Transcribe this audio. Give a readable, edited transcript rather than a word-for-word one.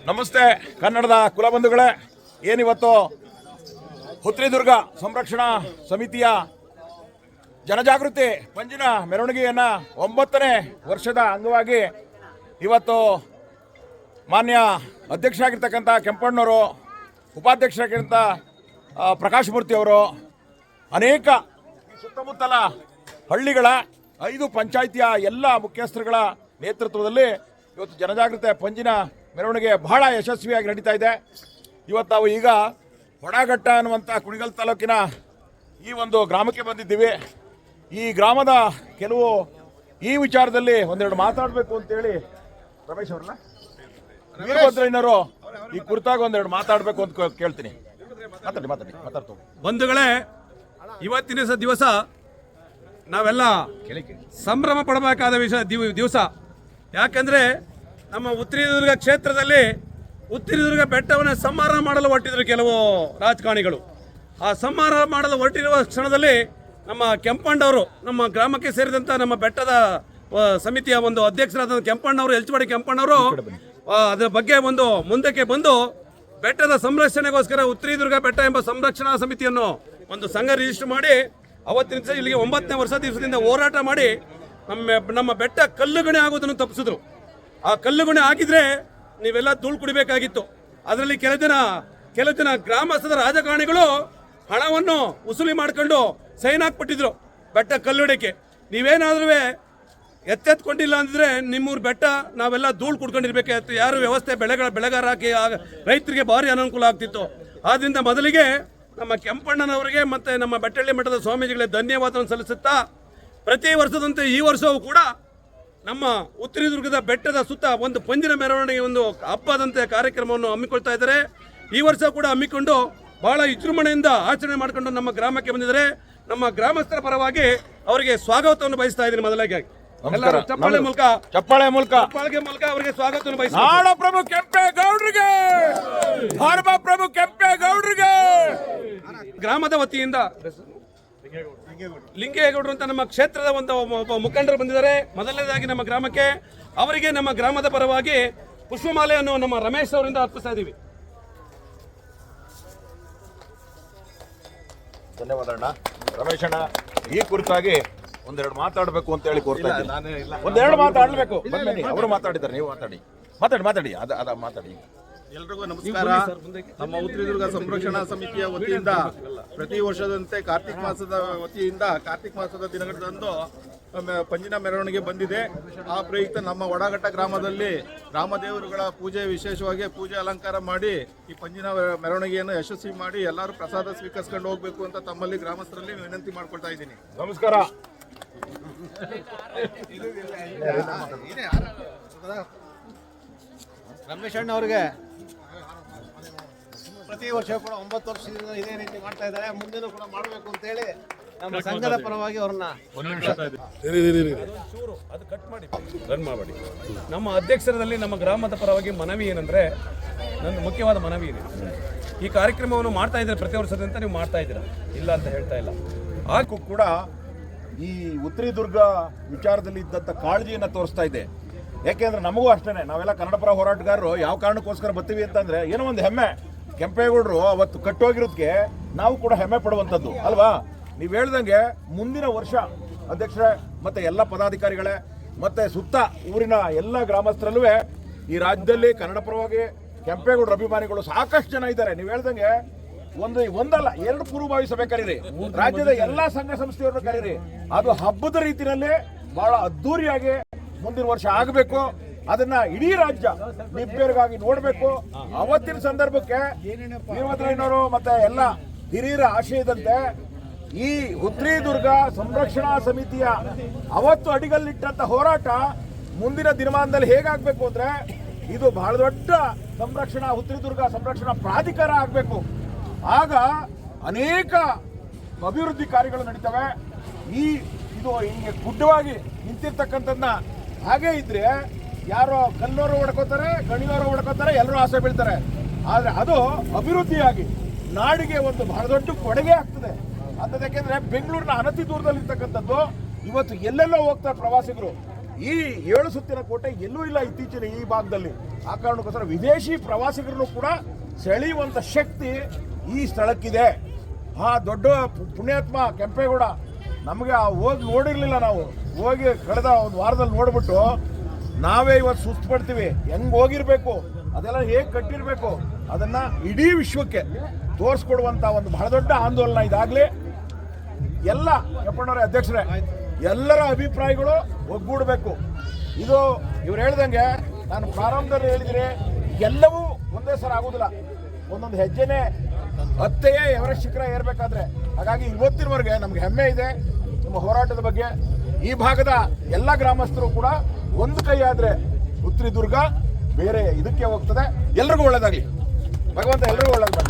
ನಮಸ್ತೆ ಕನ್ನಡದ ಕುಲಬಂಧುಗಳೇ, ಏನಿವತ್ತು ಹುತ್ರಿದುರ್ಗ ಸಂರಕ್ಷಣಾ ಸಮಿತಿಯ ಜನಜಾಗೃತಿ ಪಂಜಿನ ಮೆರವಣಿಗೆಯನ್ನು 9ನೇ ವರ್ಷದ ಅಂಗವಾಗಿ ಇವತ್ತು ಮಾನ್ಯ ಅಧ್ಯಕ್ಷರಾಗಿರ್ತಕ್ಕಂಥ ಕೆಂಪಣ್ಣವರು, ಉಪಾಧ್ಯಕ್ಷರಾಗಿರ್ತಕ್ಕಂಥ ಪ್ರಕಾಶ್ ಮೂರ್ತಿ ಅವರು, ಅನೇಕ ಸುತ್ತಮುತ್ತಲ ಹಳ್ಳಿಗಳ 5 ಪಂಚಾಯಿತಿಯ ಎಲ್ಲ ಮುಖ್ಯಸ್ಥರುಗಳ ನೇತೃತ್ವದಲ್ಲಿ ಇವತ್ತು ಜನಜಾಗೃತಿ ಪಂಜಿನ ಮೆರವಣಿಗೆ ಬಹಳ ಯಶಸ್ವಿಯಾಗಿ ನಡೀತಾ ಇದೆ. ಇವತ್ತು ನಾವು ಈಗ ಹೊಡಘಟ್ಟ ಅನ್ನುವಂಥ ಕುಣಿಗಲ್ ತಾಲೂಕಿನ ಈ ಒಂದು ಗ್ರಾಮಕ್ಕೆ ಬಂದಿದ್ದೀವಿ. ಈ ಗ್ರಾಮದ ಕೆಲವು ಈ ವಿಚಾರದಲ್ಲಿ ಒಂದೆರಡು ಮಾತಾಡಬೇಕು ಅಂತೇಳಿ ರಮೇಶ್ ಅವ್ರನ್ನ ವೀರಭದ್ರಯ್ಯನವರು ಈ ಕುರಿತಾಗಿ ಒಂದೆರಡು ಮಾತಾಡಬೇಕು ಅಂತ ಕೇಳ್ತೀನಿ. ಮಾತಾಡ್ತು ಬಂಧುಗಳೇ, ಇವತ್ತಿನ ದಿವಸ ನಾವೆಲ್ಲ ಸಂಭ್ರಮ ಪಡಬೇಕಾದ ದಿವಸ. ಯಾಕಂದ್ರೆ ನಮ್ಮ ಉತ್ತರದುರ್ಗ ಕ್ಷೇತ್ರದಲ್ಲಿ ಉತ್ತರದುರ್ಗ ಬೆಟ್ಟವನ್ನು ಸಂಹಾರ ಮಾಡಲು ಹೊರಟಿದ್ರು ಕೆಲವು ರಾಜಕಾರಣಿಗಳು. ಆ ಸಂಹಾರ ಮಾಡಲು ಹೊರಟಿರುವ ಕ್ಷಣದಲ್ಲಿ ನಮ್ಮ ಕೆಂಪಣ್ಣವರು, ನಮ್ಮ ಗ್ರಾಮಕ್ಕೆ ಸೇರಿದಂಥ ನಮ್ಮ ಬೆಟ್ಟದ ಸಮಿತಿಯ ಒಂದು ಅಧ್ಯಕ್ಷರಾದ ಕೆಂಪಣ್ಣವರು, ಎಲ್ಚವಾಡಿ ಕೆಂಪಣ್ಣವರು ಅದರ ಬಗ್ಗೆ ಒಂದು ಮುಂದಕ್ಕೆ ಬಂದು ಬೆಟ್ಟದ ಸಂರಕ್ಷಣೆಗೋಸ್ಕರ ಉತ್ತರದುರ್ಗ ಬೆಟ್ಟ ಎಂಬ ಸಂರಕ್ಷಣಾ ಸಮಿತಿಯನ್ನು ಒಂದು ಸಂಘ ರಿಜಿಸ್ಟರ್ ಮಾಡಿ ಅವತ್ತಿನ ದಿವಸ ಇಲ್ಲಿಗೆ 9ನೇ ವರ್ಷ ದಿವಸದಿಂದ ಹೋರಾಟ ಮಾಡಿ ನಮ್ಮ ಬೆಟ್ಟ ಕಲ್ಲುಗಣೆ ಆಗೋದನ್ನು ತಪ್ಪಿಸಿದ್ರು. ಆ ಕಲ್ಲುಗಣೆ ಆಗಿದ್ರೆ ನೀವೆಲ್ಲ ಧೂಳು ಕುಡಿಬೇಕಾಗಿತ್ತು. ಅದರಲ್ಲಿ ಕೆಲ ಜನ ಗ್ರಾಮಸ್ಥರ ರಾಜಕಾರಣಿಗಳು ಹಣವನ್ನು ವಸೂಲಿ ಮಾಡ್ಕೊಂಡು ಸೈನ್ ಹಾಕ್ಬಿಟ್ಟಿದ್ರು ಬೆಟ್ಟ ಕಲ್ಲುಗಡೆಗೆ. ನೀವೇನಾದ್ರೂ ಎತ್ತೆತ್ಕೊಂಡಿಲ್ಲ ಅಂದ್ರೆ ನಿಮ್ಮೂರು ಬೆಟ್ಟ ನಾವೆಲ್ಲ ಧೂಳು ಕುಡ್ಕೊಂಡಿರ್ಬೇಕಾಗಿತ್ತು. ಯಾರು ವ್ಯವಸ್ಥೆ ಬೆಳೆಗಾರ ಹಾಕಿ ರೈತರಿಗೆ ಭಾರಿ ಅನುಕೂಲ ಆಗ್ತಿತ್ತು. ಆದ್ರಿಂದ ಮೊದಲಿಗೆ ನಮ್ಮ ಕೆಂಪಣ್ಣನವರಿಗೆ ಮತ್ತೆ ನಮ್ಮ ಬೆಟ್ಟಳ್ಳಿ ಮಠದ ಸ್ವಾಮೀಜಿಗಳಿಗೆ ಧನ್ಯವಾದವನ್ನು ಸಲ್ಲಿಸುತ್ತಾ, ಪ್ರತಿ ವರ್ಷದಂತೆ ಈ ವರ್ಷವೂ ಕೂಡ ನಮ್ಮ ಉತ್ತರದುರ್ಗದ ಬೆಟ್ಟದ ಸುತ್ತ ಒಂದು ಪಂಜಿನ ಮೆರವಣಿಗೆ, ಒಂದು ಹಬ್ಬದಂತೆ ಕಾರ್ಯಕ್ರಮವನ್ನು ಹಮ್ಮಿಕೊಳ್ತಾ ಇದ್ದಾರೆ. ಈ ವರ್ಷ ಕೂಡ ಹಮ್ಮಿಕೊಂಡು ಬಹಳ ವಿಜೃಂಭಣೆಯಿಂದ ಆಚರಣೆ ಮಾಡಿಕೊಂಡು ನಮ್ಮ ಗ್ರಾಮಕ್ಕೆ ಬಂದಿದ್ದಾರೆ. ನಮ್ಮ ಗ್ರಾಮಸ್ಥರ ಪರವಾಗಿ ಅವರಿಗೆ ಸ್ವಾಗತವನ್ನು ಬಯಸ್ತಾ ಇದ್ದೀನಿ. ಮೊದಲಾಗಿ ಚಪ್ಪಾಳೆ ಮೂಲಕ ಅವರಿಗೆ ಸ್ವಾಗತವನ್ನು ಬಯಸ್ತಾ ಪ್ರಭು ಕೆಂಪೇಗೌಡರಿಗೆ, ಪ್ರಭು ಕೆಂಪೇಗೌಡರಿಗೆ ಗ್ರಾಮದ ವತಿಯಿಂದ ಲಿಂಗೇಗೌಡರು ಅಂತ ನಮ್ಮ ಕ್ಷೇತ್ರದ ಒಂದು ಮುಖಂಡರು ಬಂದಿದ್ದಾರೆ. ಮೊದಲನೇದಾಗಿ ನಮ್ಮ ಗ್ರಾಮಕ್ಕೆ ಅವರಿಗೆ ನಮ್ಮ ಗ್ರಾಮದ ಪರವಾಗಿ ಪುಷ್ಪಮಾಲೆಯನ್ನು ನಮ್ಮ ರಮೇಶ್ ಅವರಿಂದ ಅರ್ಪಿಸ್ತಾ ಇದ್ದೀವಿ. ಧನ್ಯವಾದ ಅಣ್ಣ. ರಮೇಶ್ ಅಣ್ಣ, ಈ ಕುರಿತಾಗಿ ಒಂದೆರಡು ಮಾತಾಡಬೇಕು ಅಂತ ಹೇಳಿ ಕೋರ್ತಾ ಇದ್ದೀನಿ. ಒಂದೆರಡು ಮಾತಾಡಬೇಕು. ಬನ್ನಿ, ಅವರು ಮಾತಾಡಿದ್ದಾರೆ, ನೀವು ಮಾತಾಡಿ. ಅದ ಮಾತಾಡಿ. ಎಲ್ರಿಗೂ ನಮಸ್ಕಾರ. ನಮ್ಮ ಉತ್ತರದುರ್ಗ ಸಂರಕ್ಷಣಾ ಸಮಿತಿಯ ವತಿಯಿಂದ ಪ್ರತಿ ವರ್ಷದಂತೆ ಕಾರ್ತಿಕ್ ಮಾಸದ ದಿನಗಳಂದು ಪಂಜಿನ ಮೆರವಣಿಗೆ ಬಂದಿದೆ. ಆ ಪ್ರಯುಕ್ತ ನಮ್ಮ ಒಡಘಟ್ಟ ಗ್ರಾಮದಲ್ಲಿ ರಾಮದೇವರುಗಳ ಪೂಜೆ, ವಿಶೇಷವಾಗಿ ಪೂಜೆ ಅಲಂಕಾರ ಮಾಡಿ ಈ ಪಂಜಿನ ಮೆರವಣಿಗೆಯನ್ನು ಯಶಸ್ವಿ ಮಾಡಿ ಎಲ್ಲರೂ ಪ್ರಸಾದ ಸ್ವೀಕರಿಸ್ಕೊಂಡು ಹೋಗ್ಬೇಕು ಅಂತ ತಮ್ಮಲ್ಲಿ ಗ್ರಾಮಸ್ಥರಲ್ಲಿ ವಿನಂತಿ ಮಾಡ್ಕೊಳ್ತಾ ಇದ್ದೀನಿ. ನಮಸ್ಕಾರ. ರಮೇಶ್ ಅಣ್ಣ ಅವ್ರಿಗೆ ಪ್ರತಿ ವರ್ಷ ಕೂಡ 9 ವರ್ಷದಿಂದ ಇದೇ ರೀತಿ ಮಾಡ್ತಾ ಇದ್ದಾರೆ. ಮುಂದಿನ ಕೂಡ ಮಾಡಬೇಕು ಅಂತೇಳಿ ನಮ್ಮ ಸಂಘದ ಪರವಾಗಿ ಅವ್ರನ್ನ ನಮ್ಮ ಅಧ್ಯಕ್ಷರಲ್ಲಿ ನಮ್ಮ ಗ್ರಾಮದ ಪರವಾಗಿ ಮನವಿ ಏನಂದ್ರೆ, ನನ್ನ ಮುಖ್ಯವಾದ ಮನವಿ ಇದೆ. ಈ ಕಾರ್ಯಕ್ರಮವನ್ನು ಮಾಡ್ತಾ ಇದ್ದಾರೆ ಪ್ರತಿ ವರ್ಷದಂತ, ನೀವು ಮಾಡ್ತಾ ಇದ್ದೀರಾ, ಇಲ್ಲ ಅಂತ ಹೇಳ್ತಾ ಇಲ್ಲ. ಹಾಗೂ ಕೂಡ ಈ ಉತ್ತರದುರ್ಗ ವಿಚಾರದಲ್ಲಿ ಇದ್ದಂಥ ಕಾಳಜಿಯನ್ನು ತೋರಿಸ್ತಾ ಇದೆ. ಯಾಕೆಂದ್ರೆ ನಮಗೂ ಅಷ್ಟೇ, ನಾವೆಲ್ಲ ಕನ್ನಡ ಪರ ಹೋರಾಟಗಾರರು ಯಾವ ಕಾರಣಕ್ಕೋಸ್ಕರ ಬರ್ತೀವಿ ಅಂತಂದ್ರೆ ಏನೋ ಒಂದು ಹೆಮ್ಮೆ. ಕೆಂಪೇಗೌಡರು ಅವತ್ತು ಕಟ್ಟೋಗಿರೋದಕ್ಕೆ ನಾವು ಕೂಡ ಹೆಮ್ಮೆ ಪಡುವಂಥದ್ದು ಅಲ್ವಾ? ನೀವು ಹೇಳ್ದಂಗೆ ಮುಂದಿನ ವರ್ಷ ಅಧ್ಯಕ್ಷರೇ ಮತ್ತೆ ಎಲ್ಲ ಪದಾಧಿಕಾರಿಗಳೇ ಮತ್ತೆ ಸುತ್ತ ಊರಿನ ಎಲ್ಲ ಗ್ರಾಮಸ್ಥರಲ್ಲೂ ಈ ರಾಜ್ಯದಲ್ಲಿ ಕನ್ನಡ ಪರವಾಗಿ ಕೆಂಪೇಗೌಡರ ಅಭಿಮಾನಿಗಳು ಸಾಕಷ್ಟು ಜನ ಇದ್ದಾರೆ. ನೀವು ಹೇಳ್ದಂಗೆ ಒಂದಲ್ಲ 2 ಪೂರ್ವಭಾವಿ ಸಭೆ ಕರೀರಿ, ರಾಜ್ಯದ ಎಲ್ಲಾ ಸಂಘ ಸಂಸ್ಥೆಯವ್ರನ್ನ ಕರೀರಿ. ಅದು ಹಬ್ಬದ ರೀತಿಯಲ್ಲಿ ಬಹಳ ಅದ್ದೂರಿಯಾಗಿ ಮುಂದಿನ ವರ್ಷ ಆಗಬೇಕು. ಅದನ್ನ ಇಡೀ ರಾಜ್ಯ ನಿಬ್ಬೆರಗಾಗಿ ನೋಡಬೇಕು. ಅವತ್ತಿನ ಸಂದರ್ಭಕ್ಕೆ ವೀರಭದ್ರಯ್ಯನವರು ಮತ್ತೆ ಎಲ್ಲ ಹಿರಿಯರ ಆಶಯದಂತೆ ಈ ಉತ್ತರದುರ್ಗ ಸಂರಕ್ಷಣಾ ಸಮಿತಿಯ ಅವತ್ತು ಅಡಿಗಲ್ಲಿಟ್ಟಂತ ಹೋರಾಟ ಮುಂದಿನ ದಿನಮಾನದಲ್ಲಿ ಹೇಗಾಗಬೇಕು ಅಂದ್ರೆ, ಇದು ಬಹಳ ದೊಡ್ಡ ಉತ್ತರದುರ್ಗ ಸಂರಕ್ಷಣಾ ಪ್ರಾಧಿಕಾರ ಆಗಬೇಕು. ಆಗ ಅನೇಕ ಅಭಿವೃದ್ಧಿ ಕಾರ್ಯಗಳು ನಡೀತವೆ. ಇದು ಹಿಂಗೆ ಗುಡ್ಡವಾಗಿ ನಿಂತಿರ್ತಕ್ಕಂಥದ್ದನ್ನ ಹಾಗೆ ಇದ್ರೆ ಯಾರೋ ಕಲ್ಲೋರು ಹೊಡ್ಕೋತಾರೆ, ಗಣಿಯವರು ಹೊಡ್ಕೋತಾರೆ, ಎಲ್ಲರೂ ಆಸೆ ಬೀಳ್ತಾರೆ. ಆದ್ರೆ ಅದು ಅಭಿವೃದ್ಧಿಯಾಗಿ ನಾಡಿಗೆ ಒಂದು ಬಹಳ ದೊಡ್ಡ ಕೊಡುಗೆ ಆಗ್ತದೆ ಅಂತದ್ದು. ಯಾಕೆಂದ್ರೆ ಬೆಂಗಳೂರಿನ ಅನತಿ ದೂರದಲ್ಲಿ ಇರ್ತಕ್ಕಂಥದ್ದು ಇವತ್ತು ಎಲ್ಲೆಲ್ಲೋ ಹೋಗ್ತಾರೆ ಪ್ರವಾಸಿಗರು. ಈ 7 ಸುತ್ತಿನ ಕೋಟೆ ಎಲ್ಲೂ ಇಲ್ಲ ಇತ್ತೀಚಿನ ಈ ಭಾಗದಲ್ಲಿ. ಆ ಕಾರಣಕ್ಕೋಸ್ಕರ ವಿದೇಶಿ ಪ್ರವಾಸಿಗರನ್ನು ಕೂಡ ಸೆಳೆಯುವಂಥ ಶಕ್ತಿ ಈ ಸ್ಥಳಕ್ಕಿದೆ. ಆ ದೊಡ್ಡ ಪುಣ್ಯಾತ್ಮ ಕೆಂಪೇಗೌಡ ನಮಗೆ ಹೋಗಿ ನೋಡಿರಲಿಲ್ಲ, ನಾವು ಹೋಗಿ ಕಳೆದ ಒಂದು ವಾರದಲ್ಲಿ ನೋಡ್ಬಿಟ್ಟು ನಾವೇ ಇವತ್ತು ಸುಸ್ತು ಪಡ್ತೀವಿ. ಹೆಂಗೆ ಹೋಗಿರ್ಬೇಕು, ಅದೆಲ್ಲ ಹೇಗೆ ಕಟ್ಟಿರಬೇಕು, ಅದನ್ನು ಇಡೀ ವಿಶ್ವಕ್ಕೆ ತೋರಿಸ್ಕೊಡುವಂಥ ಒಂದು ಬಹಳ ದೊಡ್ಡ ಆಂದೋಲನ ಇದಾಗಲಿ. ಎಲ್ಲ ಕೆಂಪಣ್ಣವರೇ ಅಧ್ಯಕ್ಷರೇ, ಎಲ್ಲರ ಅಭಿಪ್ರಾಯಗಳು ಒಗ್ಗೂಡಬೇಕು. ಇದು ಇವ್ರು ಹೇಳ್ದಂಗೆ ನಾನು ಪ್ರಾರಂಭದಲ್ಲಿ ಹೇಳಿದರೆ ಎಲ್ಲವೂ ಒಂದೇ ಸಲ ಆಗೋದಿಲ್ಲ, ಒಂದೊಂದು ಹೆಜ್ಜೆನೇ ಹತ್ತೆಯೇ ಎವರೆಸ್ಟ್ ಶಿಖರ ಏರಬೇಕಾದ್ರೆ. ಹಾಗಾಗಿ ಇವತ್ತಿನವರೆಗೆ ನಮ್ಗೆ ಹೆಮ್ಮೆ ಇದೆ ನಿಮ್ಮ ಹೋರಾಟದ ಬಗ್ಗೆ. ಈ ಭಾಗದ ಎಲ್ಲ ಗ್ರಾಮಸ್ಥರು ಕೂಡ ಒಂದು ಕೈ ಆದರೆ ಉತ್ತರಿ ದುರ್ಗ ಬೇರೆ ಇದಕ್ಕೆ ಹೋಗ್ತದೆ. ಎಲ್ರಿಗೂ ಒಳ್ಳೇದಾಗಲಿ, ಭಗವಂತ ಎಲ್ರಿಗೂ ಒಳ್ಳೇದು.